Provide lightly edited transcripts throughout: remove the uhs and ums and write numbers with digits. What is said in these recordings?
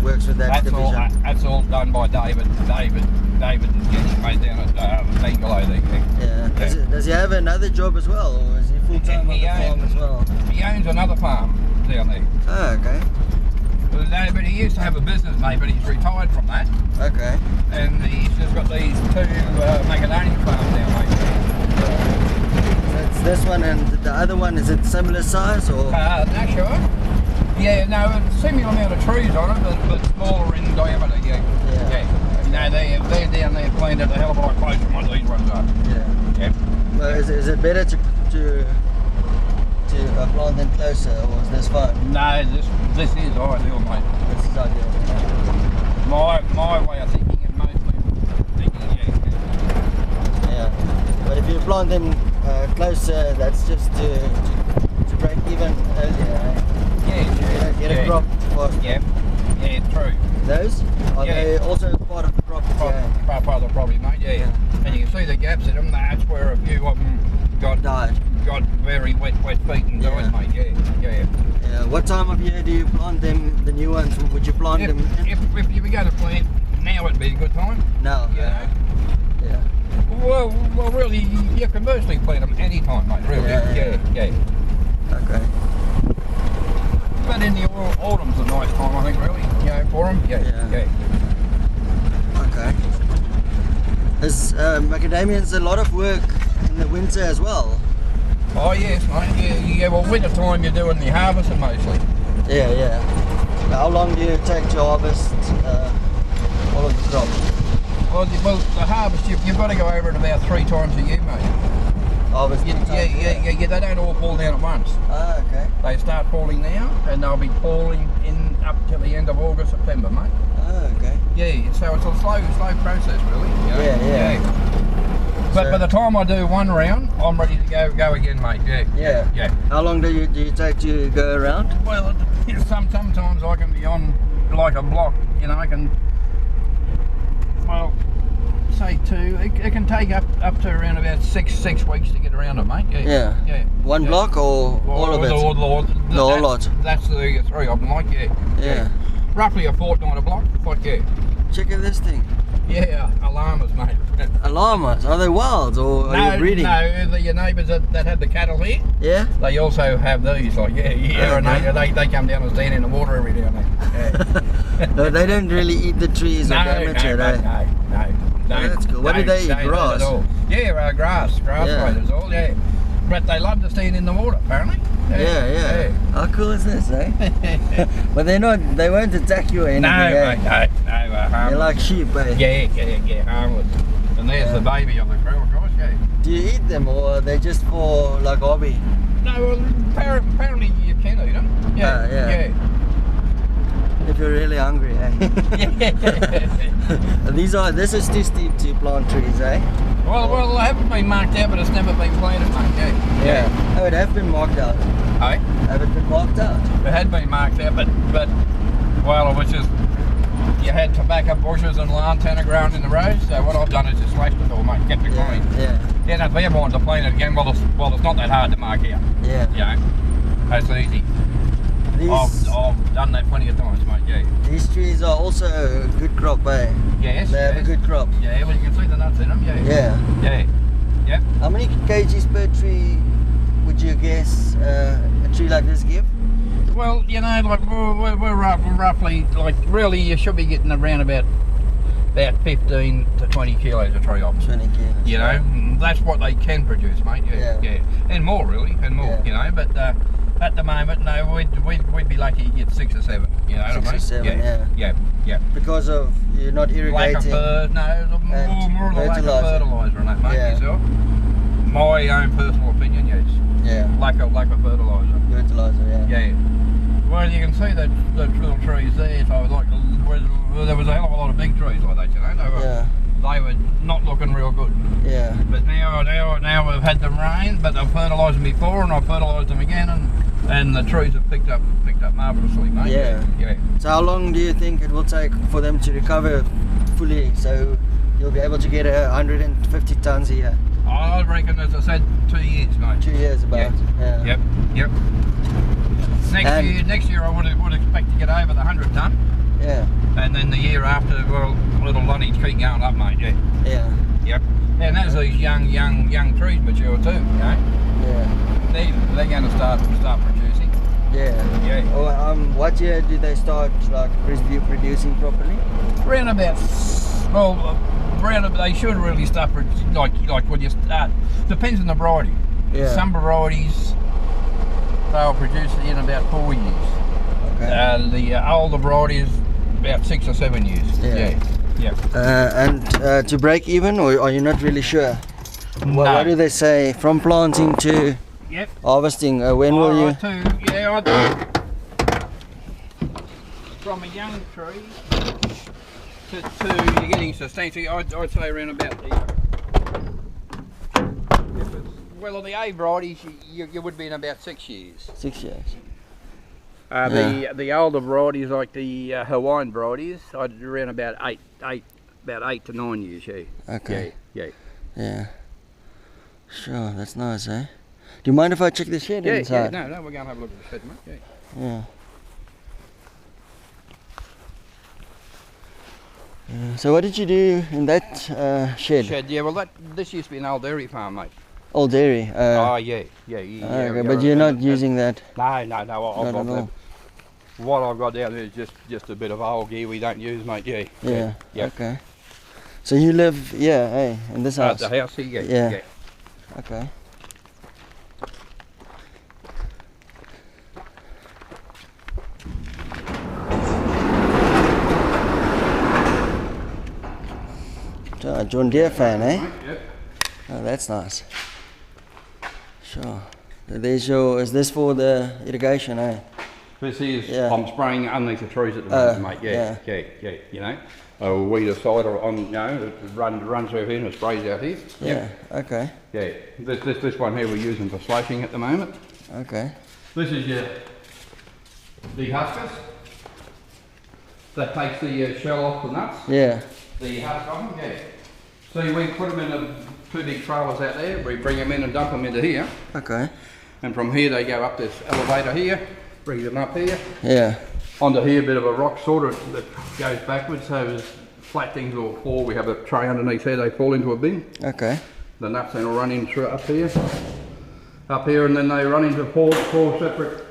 works with that division? That's all done by David and Jenny, mate, down at Bangalow there. Yeah. Does he have another job as well, or is he full-time on the farm as well? He owns another farm down there. Oh, okay. But he used to have a business, mate, but he's retired from that. Okay. And he's just got these two macadamia farms down, mate. That's this one, and the other one, is it similar size or? Not sure. Yeah, no, similar amount of trees on it, but smaller in diameter, yeah. You know, they're down there planted a hell of a lot closer than what these ones are. Yeah. Well, is it better to plant them closer, or is this fine? No, this is ideal, mate. This is ideal. My way of thinking, and most people thinking, yeah. But if you plant them closer, that's just to break even earlier, eh? Yeah. Get a crop faster. Yeah, true. Those? Are they also part of the property? Part of the property, mate, yeah. And you can see the gaps in them, that's where a few of them got very wet feet and died, mate, yeah. What time of year do you plant them, the new ones? Would you plant them? If you were going to plant, now would be a good time. No. Yeah. Well, really, you can mostly plant them any time, mate, really. Yeah. Okay. But in the autumn's a nice time, I think, really, for them. Yeah. Okay. Is macadamia's a lot of work in the winter as well? Oh yes, mate. Yeah. Well, winter time you're doing the harvesting mostly. Yeah. How long do you take to harvest all of the crops? Well, the harvest you've got to go over it about 3 times a year, mate. Harvest? Yeah. They don't all fall down at once. Ah, okay. They start falling now, and they'll be falling in up till the end of August, September, mate. Oh, okay. Yeah. So it's a slow process, really. Yeah. But by the time I do one round, I'm ready to go again, mate. Yeah. How long do you take to go around? Well, sometimes I can be on like a block. I can. Well, say 2. It can take up to around about six weeks to get around it, mate. Yeah. One block or all of it? The whole lot. That's the 3 of them, like yeah. Roughly a fortnight a block, like Check out this thing. Yeah, llamas, mate. Llamas? Are they wild or are you breeding? No, your neighbours that have the cattle here. Yeah. They also have these, like and they come down and stand in the water every now and then. Yeah. No, they don't really eat the trees or damage it, eh? No. That's cool. What do they eat? Grass? Yeah, grass, mate, is all, But they love to stand in the water, apparently. Yeah. How cool is this, eh? But they won't attack you or anything, No, harmless. They're like sheep, eh? Yeah, harmless. And there's the baby of the crew, of course, Do you eat them, or are they just for, like, hobby? No, well, apparently you can eat them. Yeah. If you're really hungry, eh? This is too steep to plant trees, eh? Well, they haven't been marked out, but it's never been planted, mate. Yeah. Oh, it have been marked out. Eh? Have it been marked out? It had been marked out, but well, it was just you had tobacco bushes and lantana growing in the road. So what I've done is just slashed it all, mate, kept it clean. Yeah. No, if you ever want to plant it again, well, it's not that hard to mark out. Yeah. That's easy. I've done that plenty of times, mate. Yeah. These trees are also a good crop, eh? Yes. They have a good crop. Yeah, well, you can see the nuts in them. Yeah. How many kgs per tree would you guess a tree like this give? Well, like we're roughly, like, really you should be getting around about 15 to 20 kilos a tree off. 20 kilos. That's what they can produce, mate. Yeah. And more, really, but at the moment, no, we'd be lucky to get 6 or 7. You know what I mean? 6 or 7, yeah. Because of you're not irrigating. More of the lack of fertiliser and that, mate. Yourself. My own personal opinion, yes. Yeah. Lack of fertiliser. Yeah. Well, you can see the little trees there. So there was a hell of a lot of big trees like that, They were not looking real good. Yeah. But now we've had them rain, but I've fertilised them before and I've fertilised them again, and the trees have picked up marvellously, mate. Yeah. So how long do you think it will take for them to recover fully, so you'll be able to get 150 tons a year? I reckon, as I said, 2 years, mate. 2 years about. Yep. Next year I would expect to get over the 100 ton. Yeah. And then the year after, well, little Lonnie's keep going up, mate. Yeah. Yeah. Yep. And as these young trees mature too, you know. Yeah. They're going to start producing. Yeah. Yeah. Oh, what year did they start like producing properly? Round about, well, they should really start like when you start. Depends on the variety. Yeah. Some varieties they'll produce in about 4 years. Okay. The older varieties about 6 or 7 years. Yeah. Yeah. And to break even, or are you not really sure? No. What do they say from planting to Yep. harvesting? When will you? From a young tree to you're getting substantially, I'd say around about well, the A varieties you would be in about 6 years. 6 years. The older varieties like the Hawaiian varieties, I'd do around about 8 to 9 years. Yeah. Okay. Yeah. Sure, that's nice, eh? Do you mind if I check the shed inside? Yeah. No, we're going to have a look at the shed, mate. Yeah. So what did you do in that shed? Yeah, well, this used to be an old dairy farm, mate. Old dairy. Yeah. Okay, but you're not using that. No. I've got that. What I've got down there is just a bit of old gear we don't use, mate. Yeah. Okay. So you live, in this house? The house here. Yeah. Okay. A John Deere fan, eh? Yep. Oh, that's nice. Sure. There's is this for the irrigation, eh? This is, I'm spraying underneath the trees at the moment, mate. Yeah. You know, a weed aside on, you know, it runs through here and it sprays out here. Yeah. Okay. Yeah. This one here we're using for slashing at the moment. Okay. This is your dehuskers. That takes the shell off the nuts. Yeah. The husk of them, So we put them in two big trailers out there. We bring them in and dump them into here. Okay. And from here they go up this elevator here, bring them up here. Yeah. Onto here, a bit of a rock sort of that goes backwards, so as flat things will fall, we have a tray underneath here, they fall into a bin. Okay. The nuts then will run in through up here, and then they run into four separate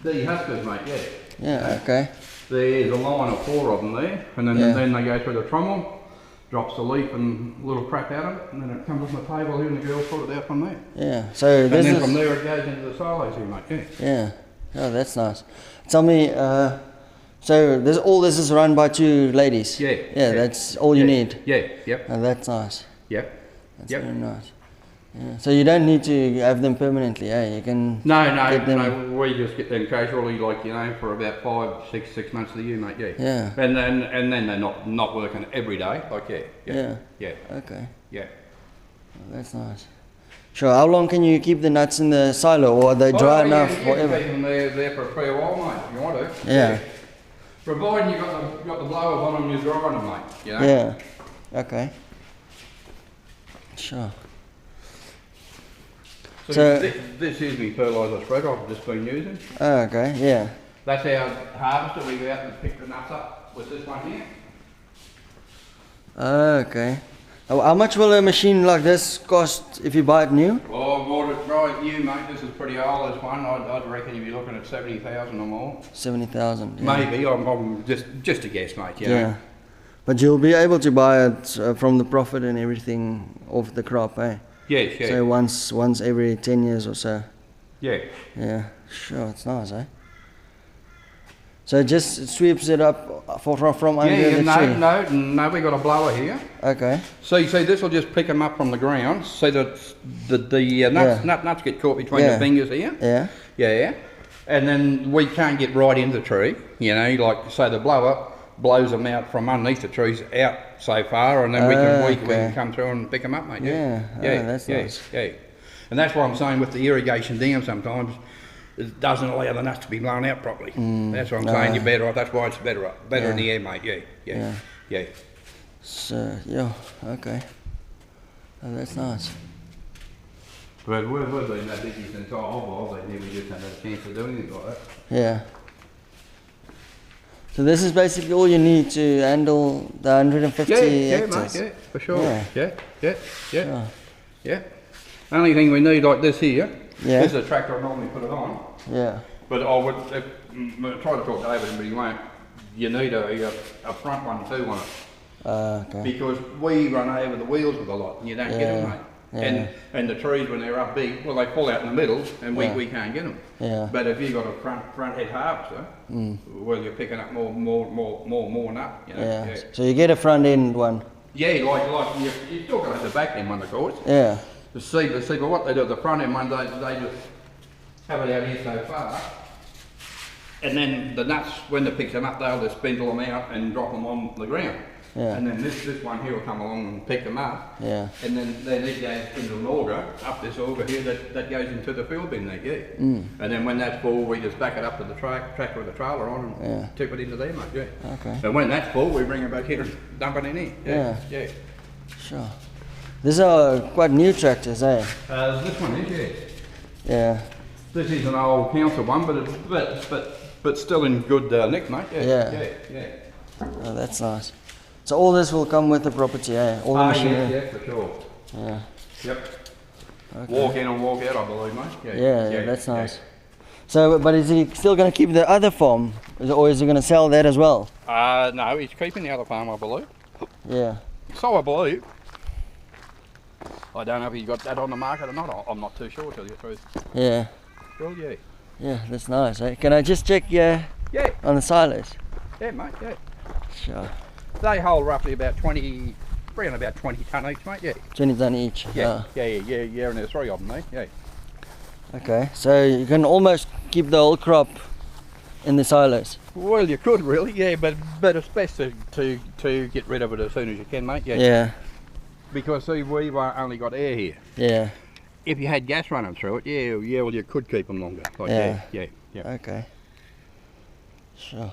dehuskers, mate, Yeah, okay. There's a line of 4 of them there, and then they go through the trommel, drops the leaf and little crap out of it, and then it comes on the table here and the girls sort it out from there. Yeah, so this and then from there it goes into the silos here, mate, Yeah. Oh, that's nice. Tell me, so all this is run by 2 ladies? Yeah. That's all you need? Yep. Oh, that's nice. That's very nice. Yeah. So you don't need to have them permanently, You can No, we just get them casually, like, you know, for about 5, 6 months of the year, mate, Yeah. And then they're not working every day, like, Yeah. Okay. Yeah. Oh, that's nice. Sure, how long can you keep the nuts in the silo, or are they dry enough, whatever? You can keep them there for a fair while, mate, if you want to. Yeah. Providing you've got the blowers on them, you're drying them, mate, you know? Yeah. Okay. Sure. So this is my fertiliser spreader I've just been using. Oh, okay, yeah. That's our harvester. We go out and pick the nuts up with this one here. Okay. How much will a machine like this cost if you buy it new? Well, I bought it right new, mate. This is pretty old, this one. I'd reckon you'd be looking at 70,000 or more. 70,000, yeah. Maybe. I'm just a guess, mate. You know? But you'll be able to buy it from the profit and everything off the crop, eh? Yeah. So once every 10 years or so. Yeah, sure, it's nice, eh? So it just sweeps it up from under the tree? No, we got a blower here. Okay. So you see, this will just pick them up from the ground, so that the nuts get caught between the fingers here. Yeah. And then we can't get right into the tree, you know, like, so the blower blows them out from underneath the trees out so far, and then we can come through and pick them up, mate. Yeah, that's nice. Yeah. And that's what I'm saying with the irrigation dam sometimes, it doesn't allow the nuts to be blown out properly. That's what I'm saying, you're better off, that's why it's better in the air, mate. Yeah. So, okay. Oh, that's nice. But we've been that busy since I've never just had a chance to do anything like that. Yeah. So this is basically all you need to handle the 150 hectares. Mate, yeah, for sure. Yeah. Yeah. Only thing we need like this here. Yeah. This is a tractor I normally put it on. Yeah. But I would try to talk to David, but he won't. You need a front one too on it. Okay. Because we run over the wheels with a lot, and you don't get them, mate. Yeah. And the trees when they're up big, well, they fall out in the middle, and we can't get them. Yeah. But if you've got a front head harvester, well, you're picking up more nut. You know? Yeah. So you get a front end one. Yeah, like you still got the back end one, of course. Yeah. The seed, but what they do, the front end one, they just have it out here so far, and then the nuts, when they pick them up, they'll just spindle them out and drop them on the ground. Yeah. And then this one here will come along and pick them up. Yeah. And then it goes into an auger, up this auger here, that goes into the field bin there, yeah. And then when that's full, we just back it up to the tractor with the trailer on and tip it into there, mate, yeah. Okay. And when that's full, we bring it back here and dump it in here. Yeah. Sure. These are quite new tractors, eh? This one is, yeah. Yeah. This is an old council one, but still in good nick, mate. Yeah. Oh, that's nice. So all this will come with the property, eh? All the machinery. Yeah, for sure. Yeah. Yep. Okay. Walk in and walk out, I believe, mate. Yeah, that's nice. So, but is he still going to keep the other farm, or is he going to sell that as well? No, he's keeping the other farm, I believe. Yeah. So I believe. I don't know if he got that on the market or not. I'm not too sure, to tell you the truth. Yeah. Well, yeah. Yeah, that's nice, eh? Can I just check on the silos? Yeah, mate, yeah. Sure. They hold roughly about 20 tonne each, mate, yeah. 20 tonne each? Yeah, and there's 3 of them, mate, yeah. Okay, so you can almost keep the whole crop in the silos? Well, you could really, yeah, but it's best to get rid of it as soon as you can, mate, yeah. Yeah. Because see, we've only got air here. Yeah. If you had gas running through it, yeah, well, you could keep them longer. Like, yeah. Okay. Sure.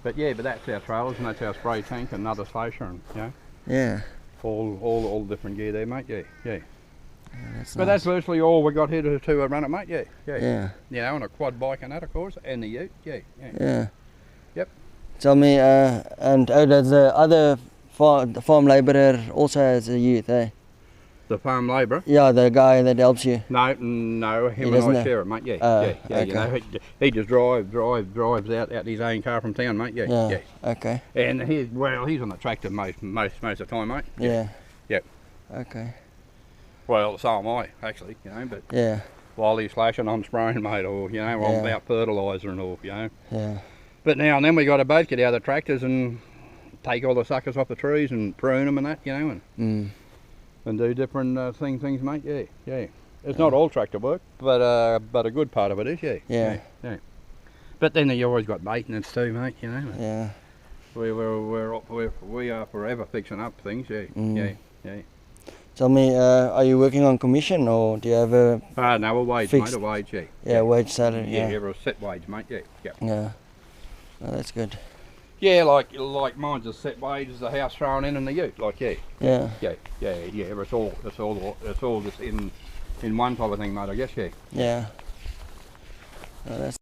But that's our trailers and that's our spray tank and another station, and Yeah. all the different gear there, mate. Yeah. That's But nice. that's virtually all we got here to run it, mate. Yeah. Yeah. You know, and a quad bike and that, of course, and the ute. Yeah. Yep. Tell me, and does the other farm labourer also has a ute, eh? The farm labourer? Yeah, the guy that helps you. No, him and I share it, mate. Yeah. Okay. You know, he just drives out his own car from town, mate. Yeah. Okay. And he's on the tractor most of the time, mate. Yeah. Yep. Okay. Well, so am I, actually, you know, but Yeah. while he's slashing, I'm spraying, mate, or, you know, I'm about fertiliser and all, you know. Yeah. But now and then we got to both get out of the tractors and take all the suckers off the trees and prune them and that, you know, and do different things, mate, yeah. It's not all tractor work, but a good part of it is, yeah. But then you always got maintenance too, mate, you know. Yeah. We are forever fixing up things, yeah. Tell me, are you working on commission or do you have a No, a wage, fixed, mate, a wage, yeah. Yeah, wage salary, Yeah, a set wage, mate, yeah. Yeah. Oh, that's good. Yeah, like mine's a set wage, as the house thrown in and the ute, like Yeah. It's all just in one type of thing, mate, I guess, yeah. Yeah. Oh, that's